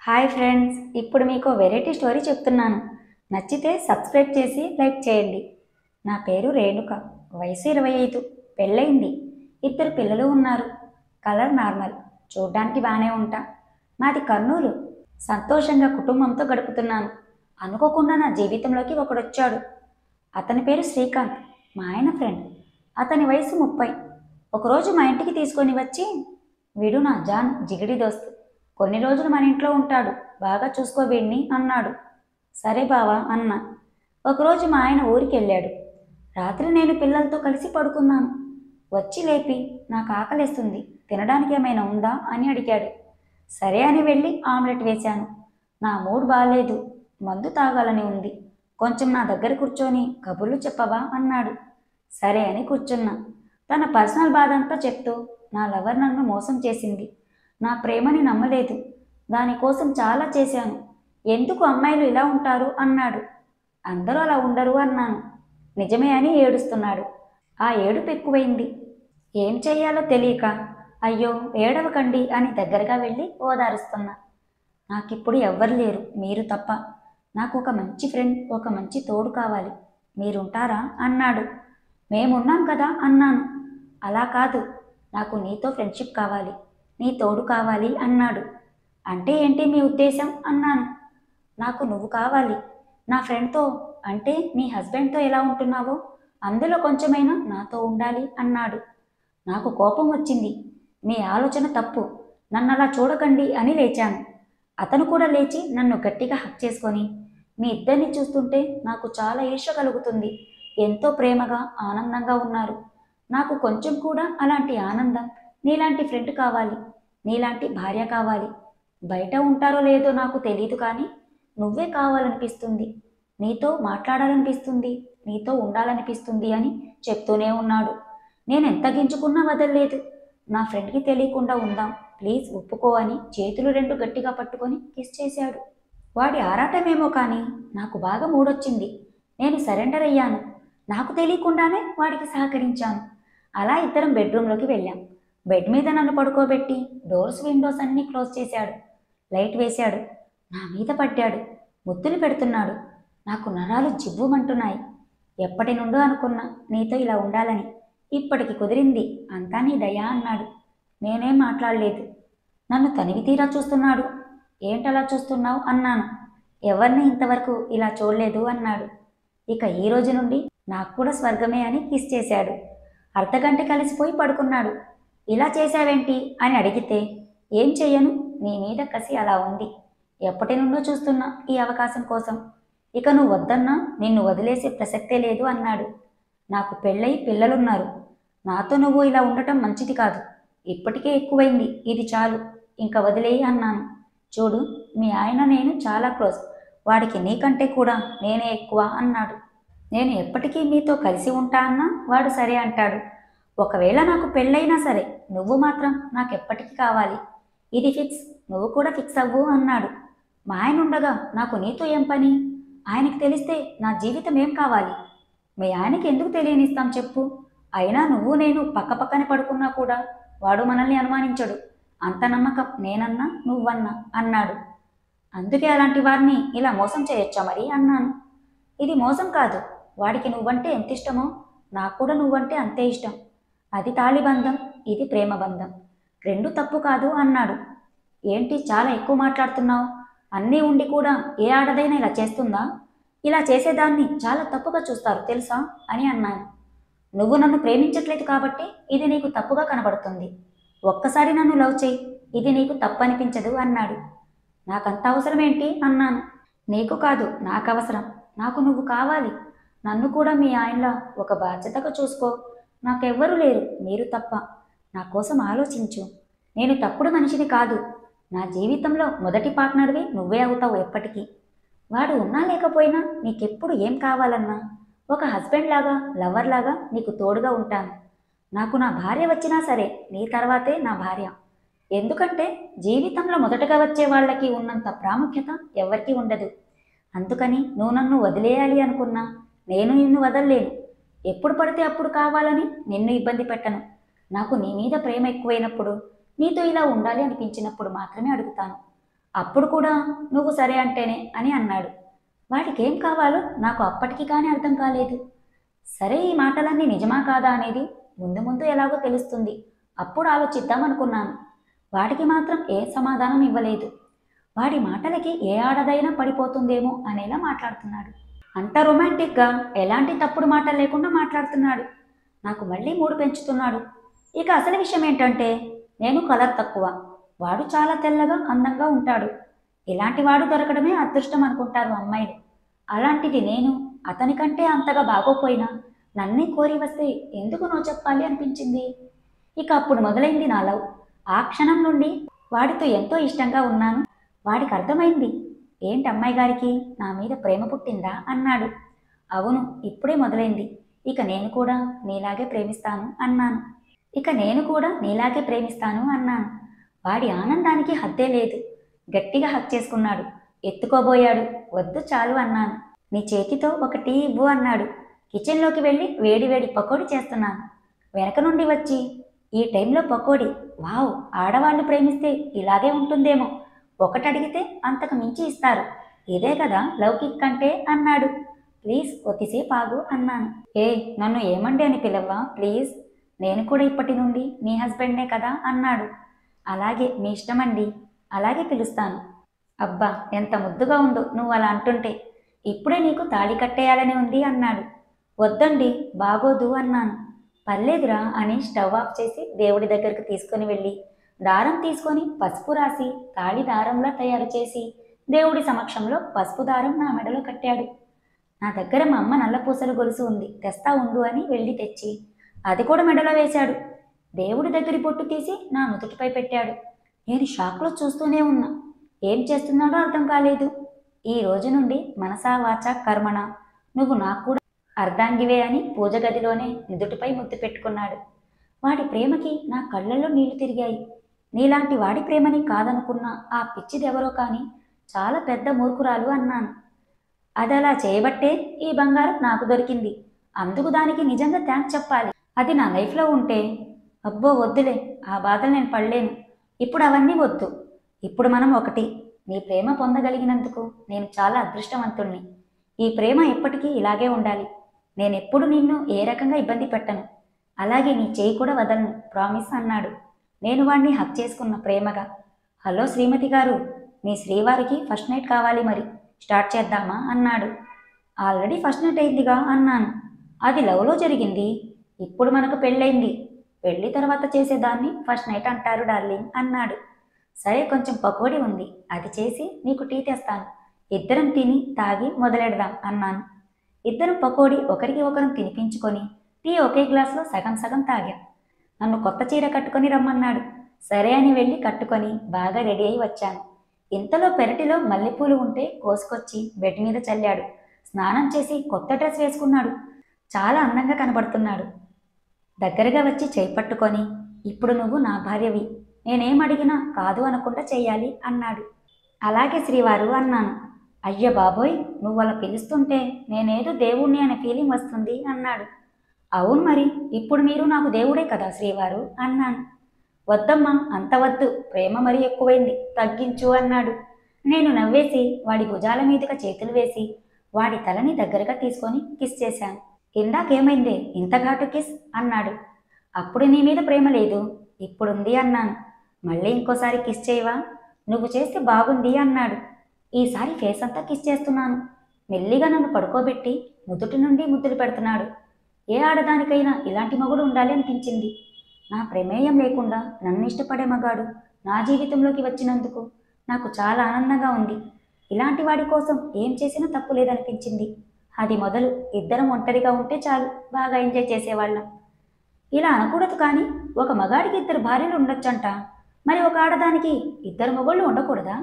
Hi friends, ఇప్పుడు మీకు variety story చెప్తున్నాను. నచ్చితే సబ్స్క్రైబ్ చేసి లైక్ చేయండి. నా పేరు రేణుక. వయసు 25. పెళ్ళయింది. 2 పిల్లలు ఉన్నారు. Colour normal. చూడ్డానికి బాగానే ఉంటా. మాది కర్నూలు. సంతోషంగా కుటుంబంతో గడుపుతున్నాను. అనుకోకుండా నా జీవితంలోకి ఒకడొచ్చాడు. అతని పేరు శ్రీకాంత్. మా ఆయన ఫ్రెండ్. అతని వయసు 30. ఒకరోజు మా ఇంటికి తీసుకొని వచ్చి, వీడు నా జాన్ జిగిడి దోస్తు. కొన్ని రోజులు మన ఇంట్లో ఉంటాడు. బాగా చూసుకో వీడిని అన్నాడు. సరే బావా అన్నా. ఒకరోజు మా ఆయన ఊరికి వెళ్ళాడు. రాత్రి నేను పిల్లలతో కలిసి పడుకున్నాను. వచ్చి లేపి, నాకు ఆకలేస్తుంది, తినడానికి ఏమైనా ఉందా అని అడిగాడు. సరే అని వెళ్ళి ఆమ్లెట్ వేశాను. నా మూడ్ బాగాలేదు, మందు తాగాలని ఉంది. కొంచెం నా దగ్గర కూర్చొని కబుర్లు చెప్పవా అన్నాడు. సరే అని కూర్చున్నా. తన పర్సనల్ బాధ అంతా చెప్తూ, నా లవర్ నన్ను మోసం చేసింది, నా ప్రేమని నమ్మలేదు, దానికోసం చాలా చేశాను, ఎందుకు అమ్మాయిలు ఇలా ఉంటారు అన్నాడు. అందరూ అలా ఉండరు అన్నాను. నిజమే అని ఏడుస్తున్నాడు. ఆ ఏడుపు ఎక్కువైంది. ఏం చెయ్యాలో తెలియక, అయ్యో ఏడవకండి అని దగ్గరగా వెళ్ళి ఓదారుస్తున్నా. నాకిప్పుడు ఎవ్వరు లేరు, మీరు తప్ప. నాకు ఒక మంచి ఫ్రెండ్, ఒక మంచి తోడు కావాలి, మీరుంటారా అన్నాడు. మేమున్నాం కదా అన్నాను. అలా కాదు, నాకు నీతో ఫ్రెండ్షిప్ కావాలి, నీ తోడు కావాలి అన్నాడు. అంటే ఏంటి మీ ఉద్దేశం అన్నాను. నాకు నువ్వు కావాలి, నా ఫ్రెండ్తో, అంటే మీ హస్బెండ్తో ఎలా ఉంటున్నావో అందులో కొంచెమైనా నాతో ఉండాలి అన్నాడు. నాకు కోపం వచ్చింది. మీ ఆలోచన తప్పు, నన్ను అలా చూడకండి అని లేచాను. అతను కూడా లేచి నన్ను గట్టిగా హక్ చేసుకొని, మీ ఇద్దరిని చూస్తుంటే నాకు చాలా ఈర్ష్య కలుగుతుంది, ఎంతో ప్రేమగా ఆనందంగా ఉన్నారు, నాకు కొంచెం కూడా అలాంటి ఆనందం, నీలాంటి ఫ్రెండ్ కావాలి, నీలాంటి భార్య కావాలి. బయట ఉంటారో లేదో నాకు తెలియదు కానీ నువ్వే కావాలనిపిస్తుంది, నీతో మాట్లాడాలనిపిస్తుంది, నీతో ఉండాలనిపిస్తుంది అని చెప్తూనే ఉన్నాడు. నేను ఎంత గింజుకున్నా వదలలేదు. నా ఫ్రెండ్కి తెలియకుండా ఉందాం, ప్లీజ్ ఒప్పుకో అని చేతులు 2 గట్టిగా పట్టుకొని కిస్ చేశాడు. వాడి ఆరాటమేమో కానీ నాకు బాగా మూడొచ్చింది. నేను సరెండర్ అయ్యాను. నాకు తెలియకుండానే వాడికి సహకరించాను. అలా ఇద్దరం బెడ్రూమ్లోకి వెళ్ళాం. బెడ్ మీద నన్ను పడుకోబెట్టి డోర్స్ విండోస్ అన్నీ క్లోజ్ చేశాడు. లైట్ వేశాడు. నా మీద పడ్డాడు. ముద్దులు పెడుతున్నాడు. నాకు నరాలు జివ్వుమంటున్నాయి. ఎప్పటి నుండో అనుకున్నా నీతో ఇలా ఉండాలని, ఇప్పటికి కుదిరింది, అంతా నీ దయా అన్నాడు. నేనేం మాట్లాడలేదు. నన్ను తనివి తీరా చూస్తున్నాడు. ఏంటలా చూస్తున్నావు అన్నాను. ఎవరిని ఇంతవరకు ఇలా చూడలేదు అన్నాడు. ఇక ఈ రోజు నుండి నాకు కూడా స్వర్గమే అని కిస్ చేశాడు. అర్ధగంట కలిసిపోయి పడుకున్నాడు. ఇలా చేశావేంటి అని అడిగితే, ఏం చెయ్యను, నీ మీద కసి అలా ఉంది, ఎప్పటి నుండో చూస్తున్నా ఈ అవకాశం కోసం, ఇక నువ్వు వద్దన్నా నిన్ను వదిలేసే ప్రసక్తే లేదు అన్నాడు. నాకు పెళ్ళై పిల్లలున్నారు. నాతో నువ్వు ఇలా ఉండటం మంచిది కాదు. ఇప్పటికే ఎక్కువైంది, ఇది చాలు, ఇంక వదిలేయి అన్నాను. చూడు, మీ ఆయన నేను చాలా క్లోజ్, వాడికి నీకంటే కూడా నేనే ఎక్కువ అన్నాడు. నేను ఎప్పటికీ మీతో కలిసి ఉంటా అన్నా వాడు సరే అంటాడు. ఒకవేళ నాకు పెళ్ళైనా సరే నువ్వు మాత్రం నాకెప్పటికీ కావాలి, ఇది ఫిక్స్, నువ్వు కూడా ఫిక్స్ అవ్వు అన్నాడు. మా ఆయన ఉండగా నాకు నీతో ఏం పని? ఆయనకి తెలిస్తే నా జీవితం ఏం కావాలి? మీ ఆయనకి ఎందుకు తెలియనిస్తాం చెప్పు? అయినా నువ్వు నేను పక్కపక్కనే పడుకున్నా కూడా వాడు మనల్ని అనుమానించడు, అంత నమ్మకం నేనన్నా నువ్వన్నా అన్నాడు. అందుకే అలాంటి వారిని ఇలా మోసం చేయొచ్చా మరి అన్నాను. ఇది మోసం కాదు, వాడికి నువ్వంటే ఎంత ఇష్టమో నాకు కూడా నువ్వంటే అంతే ఇష్టం. అది తాళిబంధం, ఇది ప్రేమబంధం, రెండు తప్పు కాదు అన్నాడు. ఏంటి చాలా ఎక్కువ మాట్లాడుతున్నావు? అన్నీ ఉండి కూడా ఏ ఆడదైనా ఇలా చేస్తుందా? ఇలా చేసేదాన్ని చాలా తప్పుగా చూస్తారు తెలుసా అని అన్నాను. నువ్వు నన్ను ప్రేమించట్లేదు కాబట్టి ఇది నీకు తప్పుగా కనబడుతుంది. ఒక్కసారి నన్ను లవ్ చేయి, ఇది నీకు తప్పు అనిపించదు అన్నాడు. నాకంత అవసరం ఏంటి అన్నాను. నీకు కాదు, నాకు అవసరం. నాకు నువ్వు కావాలి. నన్ను కూడా మీ ఆయనలా ఒక బాధ్యతగా చూసుకో. నాకెవ్వరూ లేరు, మీరు తప్ప. నా కోసం ఆలోచించు. నేను తప్పుడు మనిషిని కాదు. నా జీవితంలో మొదటి పార్ట్నర్వి నువ్వే అవుతావు ఎప్పటికీ. వాడు ఉన్నా లేకపోయినా నీకెప్పుడు ఏం కావాలన్నా ఒక హస్బెండ్ లాగా, లవర్ లాగా నీకు తోడుగా ఉంటాను. నాకు నా భార్య వచ్చినా సరే నీ తర్వాతే నా భార్య. ఎందుకంటే జీవితంలో మొదటగా వచ్చే వాళ్ళకి ఉన్నంత ప్రాముఖ్యత ఎవరికీ ఉండదు. అందుకని నువ్వు నన్ను వదిలేయాలి అనుకున్నా నేను నిన్ను వదల్లేను. ఎప్పుడు పడితే అప్పుడు కావాలని నిన్ను ఇబ్బంది పెట్టను. నాకు నీ మీద ప్రేమ ఎక్కువైనప్పుడు, నీతో ఇలా ఉండాలి అనిపించినప్పుడు మాత్రమే అడుగుతాను. అప్పుడు కూడా నువ్వు సరే అంటేనే అని అన్నాడు. వాడికేం కావాలో నాకు అప్పటికి కానీ అర్థం కాలేదు. సరే ఈ మాటలన్నీ నిజమా కాదా అనేది ముందు ముందు ఎలాగో తెలుస్తుంది, అప్పుడు ఆలోచిద్దామనుకున్నాను. వాడికి మాత్రం ఏ సమాధానం ఇవ్వలేదు. వాడి మాటలకి ఏ ఆడదైనా పడిపోతుందేమో అనేలా మాట్లాడుతున్నాడు. అంత రొమాంటిక్గా ఎలాంటి తప్పుడు మాటలు లేకుండా మాట్లాడుతున్నాడు. నాకు మళ్ళీ మూడు పెంచుతున్నాడు. ఇక అసలు విషయం ఏంటంటే నేను కలర్ తక్కువ, వాడు చాలా తెల్లగా అందంగా ఉంటాడు. ఇలాంటి వాడు దొరకడమే అదృష్టం అనుకుంటారు అమ్మాయిలు. అలాంటిది నేను అతనికంటే అంతగా బాగోపోయినా నన్నే కోరి వస్తే ఎందుకు నో చెప్పాలి అనిపించింది. ఇక అప్పుడు మొదలైంది నా లవ్. ఆ క్షణం నుండి వాడితో ఎంతో ఇష్టంగా ఉన్నాను. వాడికి అర్థమైంది. ఏంటి అమ్మాయి గారికి నా మీద ప్రేమ పుట్టిందా అన్నాడు. అవును, ఇప్పుడే మొదలైంది. ఇక నేను కూడా నీలాగే ప్రేమిస్తాను అన్నాను. వాడి ఆనందానికి హద్దే లేదు. గట్టిగా హక్ చేసుకున్నాడు. ఎత్తుకోబోయాడు. వద్దు చాలు అన్నాను. నీ చేతితో ఒక టీ ఇవ్వు అన్నాడు. కిచెన్లోకి వెళ్ళి వేడివేడి పకోడీ చేస్తున్నాను. వెనక నుండి వచ్చి ఈ టైంలో పకోడీ, వావ్, ఆడవాళ్ళు ప్రేమిస్తే ఇలాగే ఉంటుందేమో, ఒకటి అడిగితే అంతకు మించి ఇస్తారు, ఇదే కదా లవ్ కిక్ అంటే అన్నాడు. ప్లీజ్ కొద్దిసేపు ఆగు అన్నాను. ఏ, నన్ను ఏమండి అని పిలవ్వా ప్లీజ్, నేను కూడా ఇప్పటి నుండి నీ హస్బెండ్నే కదా అన్నాడు. అలాగే మీ ఇష్టమండి, అలాగే పిలుస్తాను. అబ్బా ఎంత ముద్దుగా ఉందో నువ్వు అలా అంటుంటే, ఇప్పుడే నీకు తాళి కట్టేయాలని ఉంది అన్నాడు. వద్దండి బాగోదు అన్నాను. పర్లేదురా అని స్టవ్ ఆఫ్ చేసి దేవుడి దగ్గరకు తీసుకుని వెళ్ళి దారం తీసుకొని పసుపు రాసి తాళి దారంలా తయారు చేసి దేవుడి సమక్షంలో పసుపు దారం నా మెడలో కట్టాడు. నా దగ్గర మా అమ్మ నల్లపూసల గొలుసు ఉంది, తెస్తా ఉండు అని వెళ్ళి తెచ్చి అది కూడా మెడలో వేశాడు. దేవుడి దగ్గరి పొట్టు తీసి నా నుదుటిపై పెట్టాడు. నేను షాక్లో చూస్తూనే ఉన్నా. ఏం చేస్తున్నాడో అర్థం కాలేదు. ఈ రోజు నుండి మనసా వాచా కర్మణ నువ్వు నాకు కూడా అర్ధాంగివే అని పూజ గదిలోనే నుదుటిపై ముద్దు పెట్టుకున్నాడు. వాడి ప్రేమకి నా కళ్ళల్లో నీళ్లు తిరిగాయి. నీలాంటి వాడి ప్రేమని కాదనుకున్న ఆ పిచ్చిదెవరో కానీ చాలా పెద్ద మూర్ఖురాలు అన్నాను. అది అలా చేయబట్టే ఈ బంగారం నాకు దొరికింది, అందుకు దానికి నిజంగా థ్యాంక్స్ చెప్పాలి. అది నా లైఫ్లో ఉంటే అబ్బో వద్దులే, ఆ బాధలు నేను పడలేను. ఇప్పుడు అవన్నీ వద్దు, ఇప్పుడు మనం ఒకటి. నీ ప్రేమ పొందగలిగినందుకు నేను చాలా అదృష్టవంతుణ్ణి. ఈ ప్రేమ ఎప్పటికీ ఇలాగే ఉండాలి. నేనెప్పుడు నిన్ను ఏ రకంగా ఇబ్బంది పెట్టను, అలాగే నీ చేయి కూడా వదలను, ప్రామిస్ అన్నాడు. నేను వాణ్ణి హక్ చేసుకున్న ప్రేమగా. హలో శ్రీమతి గారు, మీ శ్రీవారికి ఫస్ట్ నైట్ కావాలి, మరి స్టార్ట్ చేద్దామా అన్నాడు. ఆల్రెడీ ఫస్ట్ నైట్ అయిందిగా అన్నాను. అది లవ్లో జరిగింది, ఇప్పుడు మనకు పెళ్ళైంది, పెళ్లి తర్వాత చేసేదాన్ని ఫస్ట్ నైట్ అంటారు డార్లింగ్ అన్నాడు. సరే కొంచెం పకోడీ ఉంది, అది చేసి నీకు టీ తెస్తాను, ఇద్దరం తిని తాగి మొదలెడదాం అన్నాను. ఇద్దరం పకోడీ ఒకరికి ఒకరం తినిపించుకొని టీ ఒకే గ్లాసులో సగం సగం తాగాం. నన్ను కొత్త చీర కట్టుకొని రమ్మన్నాడు. సరే అని వెళ్ళి కట్టుకొని బాగా రెడీ అయి వచ్చాను. ఇంతలో పెరటిలో మల్లెపూలు ఉంటే కోసుకొచ్చి బెడ్ మీద చల్లాడు. స్నానం చేసి కొత్త డ్రెస్ వేసుకున్నాడు. చాలా అందంగా కనబడుతున్నాడు. దగ్గరగా వచ్చి చేయి పట్టుకొని, ఇప్పుడు నువ్వు నా భార్యవి, నేనేం అడిగినా కాదు అనకుండా చెయ్యాలి అన్నాడు. అలాగే శ్రీవారు అన్నాను. అయ్య బాబోయ్, నువ్వు అలా పిలుస్తుంటే నేనేదో దేవుణ్ణి అనే ఫీలింగ్ వస్తుంది అన్నాడు. అవును మరి, ఇప్పుడు మీరు నాకు దేవుడే కదా శ్రీవారు అన్నాను. వద్దమ్మా అంత వద్దు, ప్రేమ మరీ ఎక్కువైంది, తగ్గించు అన్నాడు. నేను నవ్వేసి వాడి భుజాల మీదుగా చేతులు వేసి వాడి తలని దగ్గరగా తీసుకొని కిస్ చేశాను. ఇందాకేమైందే ఇంత ఘాటు కిస్ అన్నాడు. అప్పుడు నీ మీద ప్రేమ లేదు, ఇప్పుడుంది అన్నాను. మళ్ళీ ఇంకోసారి కిస్ చేయవా, నువ్వు చేస్తే బాగుంది అన్నాడు. ఈసారి ఫేస్ అంతా కిస్ చేస్తున్నాను. మెల్లిగా నన్ను పడుకోబెట్టి నుదుటి నుండి ముద్దులు పెడుతున్నాడు. ఏ ఆడదానికైనా ఇలాంటి మగుడు ఉండాలి అనిపించింది. నా ప్రమేయం లేకుండా నన్ను ఇష్టపడే మగాడు నా జీవితంలోకి వచ్చినందుకు నాకు చాలా ఆనందంగా ఉంది. ఇలాంటి వాడి కోసం ఏం చేసినా తప్పు లేదనిపించింది. అది మొదలు ఇద్దరం ఒంటరిగా ఉంటే చాలు, బాగా ఎంజాయ్ చేసేవాళ్ళం. ఇలా అనకూడదు కానీ ఒక మగాడికి ఇద్దరు భార్యలు ఉండొచ్చంట, మరి ఒక ఆడదానికి ఇద్దరు మొగుళ్ళు ఉండకూడదా?